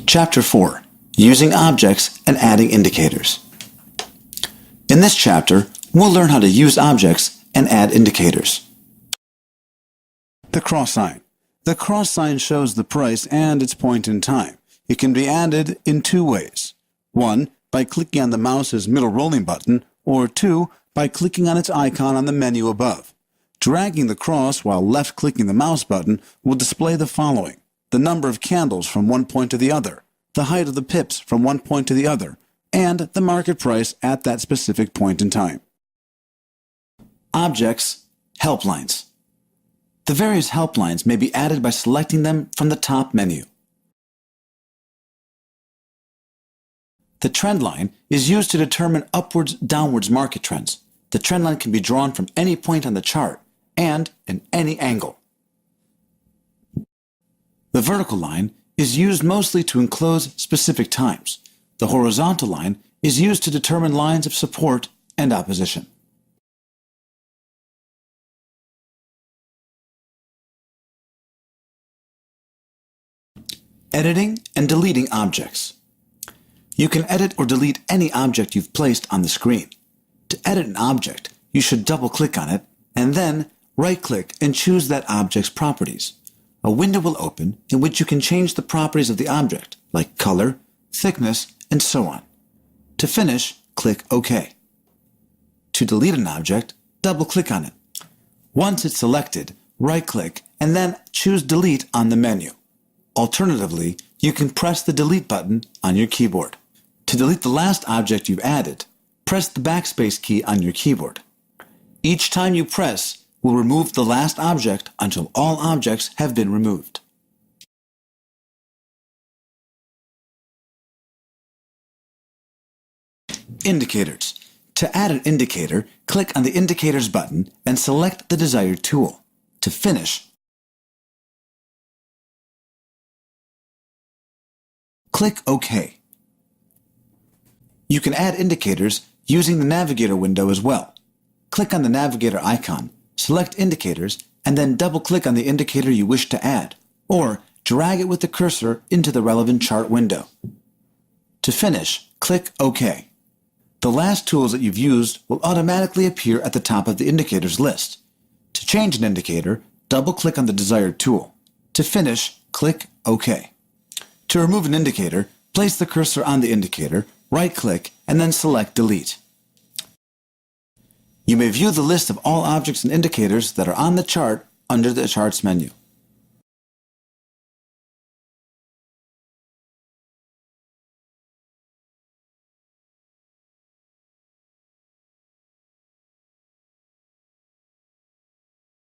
Chapter 4. Using Objects and Adding Indicators. In this chapter, we'll learn how to use objects and add indicators. The cross sign. The cross sign shows the price and its point in time. It can be added in two ways. 1. By clicking on the mouse's middle rolling button, or 2. By clicking on its icon on the menu above. Dragging the cross while left-clicking the mouse button will display the following: the number of candles from one point to the other, the height of the pips from one point to the other, and the market price at that specific point in time. Objects, helplines. The various helplines may be added by selecting them from the top menu. The trend line is used to determine upwards-downwards market trends. The trend line can be drawn from any point on the chart and in any angle. The vertical line is used mostly to enclose specific times. The horizontal line is used to determine lines of support and opposition. Editing and deleting objects. You can edit or delete any object you've placed on the screen. To edit an object, you should double-click on it and then right-click and choose that object's properties. A window will open in which you can change the properties of the object, like color, thickness, and so on. To finish, click OK. To delete an object, double-click on it. Once it's selected, right-click and then choose Delete on the menu. Alternatively, you can press the Delete button on your keyboard. To delete the last object you've added, press the backspace key on your keyboard. Each time you press will remove the last object until all objects have been removed. Indicators. To add an indicator, click on the Indicators button and select the desired tool. To finish, click OK. You can add indicators using the Navigator window as well. Click on the Navigator icon, select Indicators, and then double-click on the indicator you wish to add, or drag it with the cursor into the relevant chart window. To finish, click OK. The last tools that you've used will automatically appear at the top of the indicators list. To change an indicator, double-click on the desired tool. To finish, click OK. To remove an indicator, place the cursor on the indicator, right-click, and then select Delete. You may view the list of all objects and indicators that are on the chart under the Charts menu.